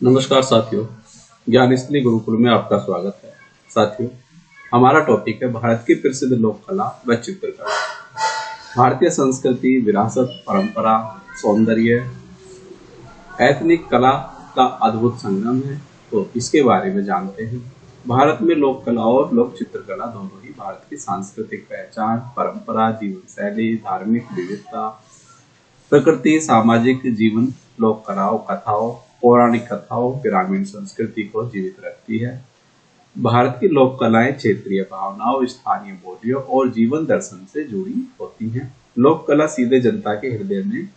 नमस्कार साथियों, ज्ञान स्थली गुरुकुल में आपका स्वागत है। साथियों, हमारा टॉपिक है भारत की प्रसिद्ध लोक कला व चित्रकला। भारतीय संस्कृति, विरासत, परंपरा, सौंदर्य, एथनिक कला का अद्भुत संगम है। तो इसके बारे में जानते हैं। भारत में लोक कला और लोक चित्रकला दोनों ही भारत की सांस्कृतिक पहचान, परंपरा, जीवन शैली, धार्मिक विविधता, प्रकृति, सामाजिक जीवन, लोक कलाओं, कथाओं, पौराणिक कथाओं, ग्रामीण संस्कृति को जीवित रखती है। भारत की लोक कलाएं क्षेत्रीय भावनाओं, स्थानीय बोलियों और जीवन दर्शन से जुड़ी होती हैं। लोक कला सीधे जनता के हृदय में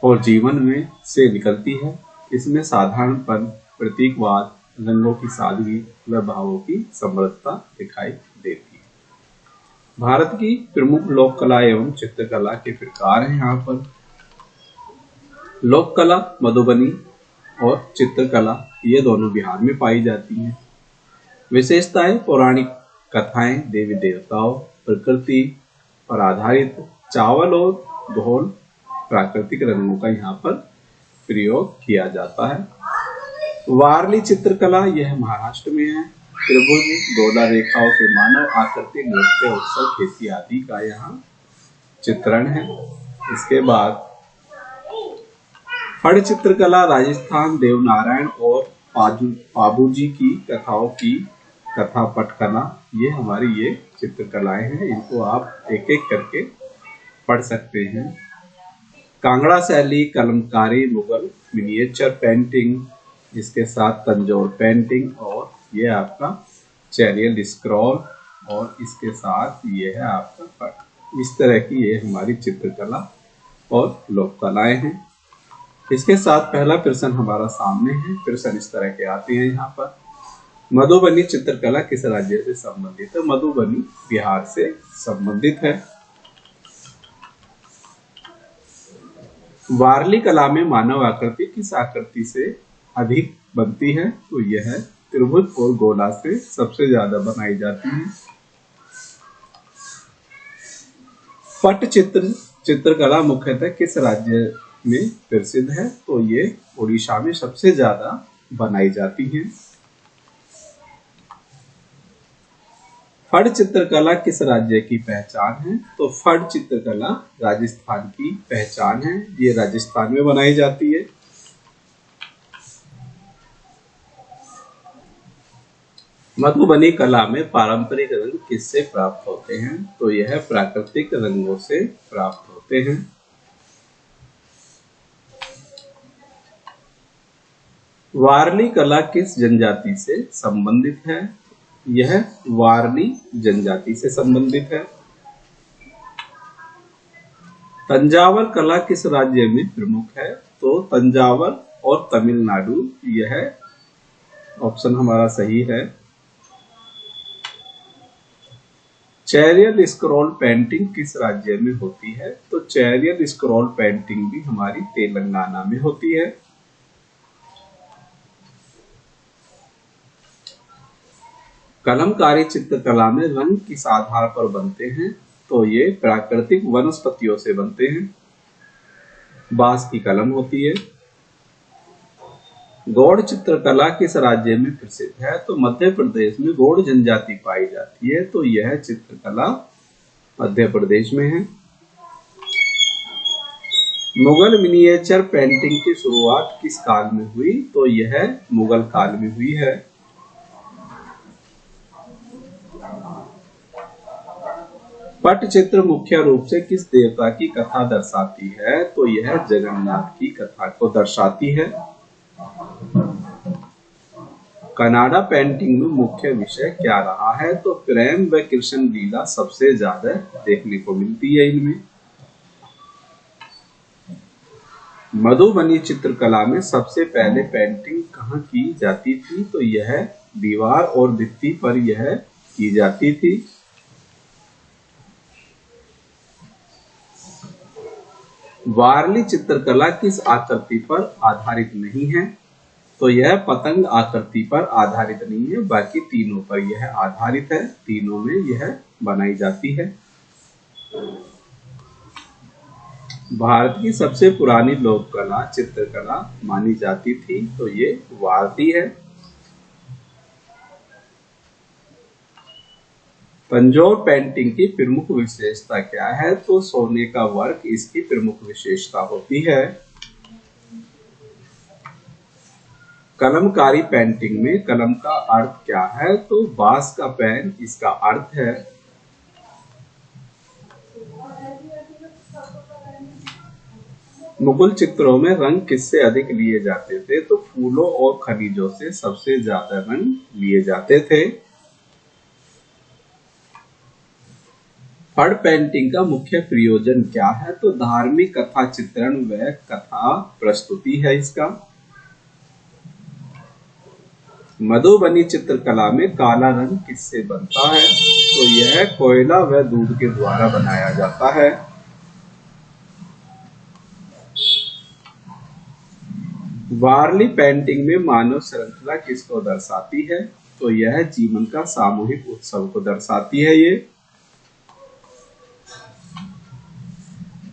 और जीवन में से निकलती है। इसमें साधारणपन, प्रतीकवाद, रंगों की सादगी व भावों की समृद्धता दिखाई देती है। भारत की प्रमुख लोक कला एवं चित्रकला के प्रकार हैं। यहाँ पर लोक कला, मधुबनी और चित्रकला, ये दोनों बिहार में पाई जाती हैं। विशेषताएं: पौराणिक कथाएं, देवी देवताओं, प्रकृति पर आधारित, चावल और ढोल, प्राकृतिक रंगों का यहाँ पर प्रयोग किया जाता है। वारली चित्रकला, यह महाराष्ट्र में है। त्रिभुज, गोला रेखाओं के मानव आकृति, नृत्य, उत्सव, खेती आदि का यहाँ चित्रण है। इसके बाद फड़ चित्रकला, राजस्थान, देवनारायण और पाबूजी की कथाओं की कथा पटकला, ये हमारी ये चित्रकलाएं हैं। इनको आप एक एक करके पढ़ सकते हैं। कांगड़ा शैली, कलमकारी, मुगल मिनिएचर पेंटिंग, इसके साथ तंजौर पेंटिंग, और ये आपका चैरियल स्क्रॉल, और इसके साथ ये है आपका पट। इस तरह की ये हमारी चित्रकला और लोक कलाएं हैं। इसके साथ पहला प्रश्न हमारा सामने है। प्रश्न इस तरह के आते हैं यहाँ पर। मधुबनी चित्रकला किस राज्य से संबंधित है? मधुबनी बिहार से संबंधित है। वारली कला में मानव आकृति किस आकृति से अधिक बनती है? तो यह त्रिभुज और गोला से सबसे ज्यादा बनाई जाती है। पट चित्रकला मुख्यतः किस राज्य में प्रसिद्ध है? तो ये उड़ीसा में सबसे ज्यादा बनाई जाती है। फड़ चित्रकला किस राज्य की पहचान है? तो फड़ चित्रकला राजस्थान की पहचान है। ये राजस्थान में बनाई जाती है। मधुबनी कला में पारंपरिक रंग किससे प्राप्त होते हैं? तो यह प्राकृतिक रंगों से प्राप्त होते हैं। वारली कला किस जनजाति से संबंधित है? यह वारली जनजाति से संबंधित है। तंजावर कला किस राज्य में प्रमुख है? तो तंजावर और तमिलनाडु, यह ऑप्शन हमारा सही है। चैरियल स्क्रॉल पेंटिंग किस राज्य में होती है? तो चैरियल स्क्रॉल पेंटिंग भी हमारी तेलंगाना में होती है। कलमकारी चित्रकला में रंग किस आधार पर बनते हैं? तो ये प्राकृतिक वनस्पतियों से बनते हैं। बांस की कलम होती है। गौड़ चित्रकला किस राज्य में प्रसिद्ध है? तो मध्य प्रदेश में गौड़ जनजाति पाई जाती है। तो यह चित्रकला मध्य प्रदेश में है। मुगल मिनिएचर पेंटिंग की शुरुआत किस काल में हुई? तो यह मुगल काल में हुई है। पट चित्र मुख्य रूप से किस देवता की कथा दर्शाती है? तो यह जगन्नाथ की कथा को दर्शाती है। कनाडा पेंटिंग में मुख्य विषय क्या रहा है? तो प्रेम व कृष्ण लीला सबसे ज्यादा देखने को मिलती है इनमें। मधुबनी चित्रकला में सबसे पहले पेंटिंग कहाँ की जाती थी? तो यह दीवार और भित्ति पर यह की जाती थी। वारली चित्रकला किस आकृति पर आधारित नहीं है? तो यह पतंग आकृति पर आधारित नहीं है, बाकी तीनों पर यह आधारित है। तीनों में यह बनाई जाती है। भारत की सबसे पुरानी लोक कला चित्रकला मानी जाती थी तो ये वारती है। तंजौर पेंटिंग की प्रमुख विशेषता क्या है? तो सोने का वर्क इसकी प्रमुख विशेषता होती है। कलमकारी पेंटिंग में कलम का अर्थ क्या है? तो बांस का पेन इसका अर्थ है। मुगल चित्रों में रंग किससे अधिक लिए जाते थे? तो फूलों और खनिजों से सबसे ज्यादा रंग लिए जाते थे। फड़ पेंटिंग का मुख्य प्रयोजन क्या है? तो धार्मिक कथा चित्रण व कथा प्रस्तुति है इसका। मधुबनी चित्रकला में काला रंग किससे बनता है? तो यह कोयला व दूध के द्वारा बनाया जाता है। वारली पेंटिंग में मानव श्रृंखला किसको दर्शाती है? तो यह जीवन का सामूहिक उत्सव को दर्शाती है ये।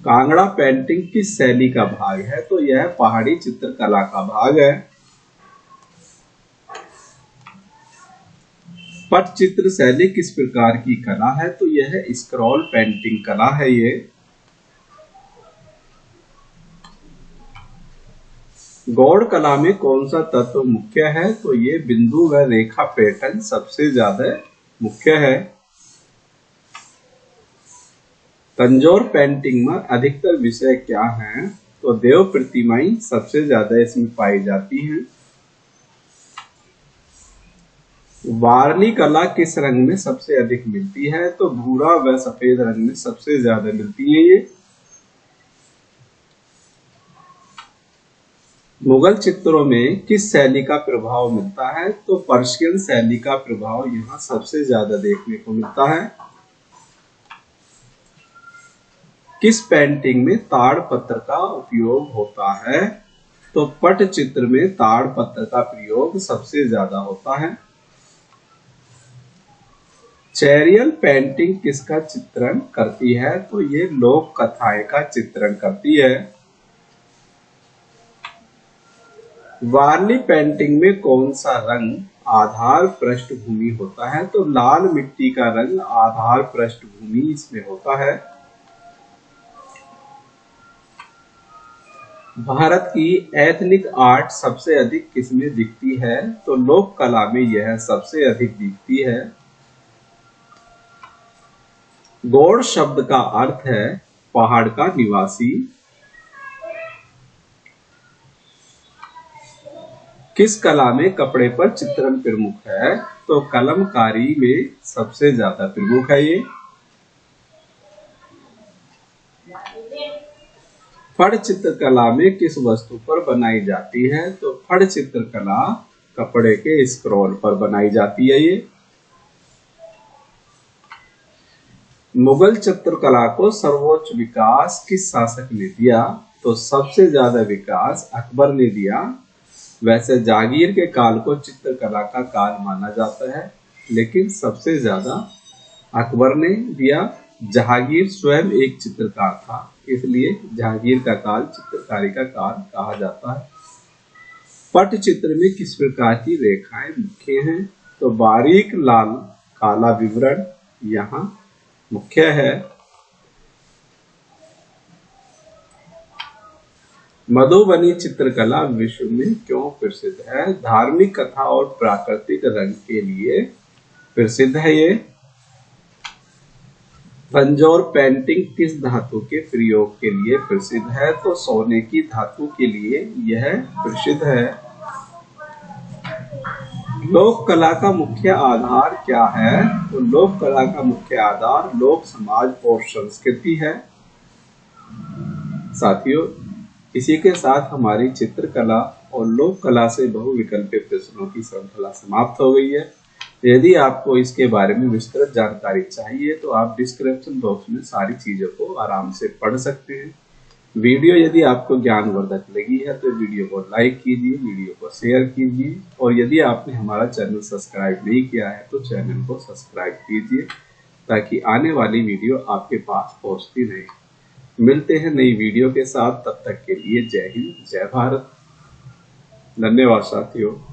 कांगड़ा पेंटिंग किस शैली का भाग है? तो यह पहाड़ी चित्रकला का भाग है। पटचित्र शैली किस प्रकार की कला है? तो यह स्क्रॉल पेंटिंग कला है ये। गौड़ कला में कौन सा तत्व मुख्य है? तो ये बिंदु व रेखा पैटर्न सबसे ज्यादा मुख्य है। तंजौर पेंटिंग में अधिकतर विषय क्या हैं? तो देव प्रतिमाएं सबसे ज्यादा इसमें पाई जाती हैं। वारली कला किस रंग में सबसे अधिक मिलती है? तो भूरा व सफेद रंग में सबसे ज्यादा मिलती है ये। मुगल चित्रों में किस शैली का प्रभाव मिलता है? तो पर्शियन शैली का प्रभाव यहाँ सबसे ज्यादा देखने को मिलता है। किस पेंटिंग में ताड़ पत्र का उपयोग होता है? तो पटचित्र में ताड़ पत्र का प्रयोग सबसे ज्यादा होता है। चेरियल पेंटिंग किसका चित्रण करती है? तो ये लोक कथाएं का चित्रण करती है। वारली पेंटिंग में कौन सा रंग आधार पृष्ठभूमि होता है? तो लाल मिट्टी का रंग आधार पृष्ठभूमि इसमें होता है। भारत की एथनिक आर्ट सबसे अधिक किसमें दिखती है? तो लोक कला में यह सबसे अधिक दिखती है। गौड़ शब्द का अर्थ है पहाड़ का निवासी। किस कला में कपड़े पर चित्रण प्रमुख है? तो कलमकारी में सबसे ज्यादा प्रमुख है ये। फड़ चित्रकला में किस वस्तु पर बनाई जाती है? तो फड़ चित्रकला कपड़े के स्क्रॉल पर बनाई जाती है ये। मुगल चित्रकला को सर्वोच्च विकास किस शासक ने दिया? तो सबसे ज्यादा विकास अकबर ने दिया। वैसे जागीर के काल को चित्रकला का काल माना जाता है, लेकिन सबसे ज्यादा अकबर ने दिया। जहांगीर स्वयं एक चित्रकार था, इसलिए जहांगीर का काल चित्रकारी का काल कहा जाता है। पटचित्र में किस प्रकार की रेखाएं मुख्य हैं? तो बारीक लाल काला विवरण यहाँ मुख्य है। मधुबनी चित्रकला विश्व में क्यों प्रसिद्ध है? धार्मिक कथा और प्राकृतिक रंग के लिए प्रसिद्ध है ये। तंजौर पेंटिंग किस धातु के प्रयोग के लिए प्रसिद्ध है? तो सोने की धातु के लिए यह प्रसिद्ध है। लोक कला का मुख्य आधार क्या है? तो लोक कला का मुख्य आधार लोक समाज और संस्कृति है। साथियों, इसी के साथ हमारी चित्रकला और लोक कला से बहुविकल्पीय प्रश्नों की श्रृंखला समाप्त हो गई है। यदि आपको इसके बारे में विस्तृत जानकारी चाहिए तो आप डिस्क्रिप्शन बॉक्स में सारी चीजों को आराम से पढ़ सकते हैं। वीडियो यदि आपको ज्ञानवर्धक लगी है तो वीडियो को लाइक कीजिए, वीडियो को शेयर कीजिए, और यदि आपने हमारा चैनल सब्सक्राइब नहीं किया है तो चैनल को सब्सक्राइब कीजिए ताकि आने वाली वीडियो आपके पास पहुंचती रहे। मिलते हैं नई वीडियो के साथ, तब तक के लिए जय हिंद जय भारत। धन्यवाद साथियों।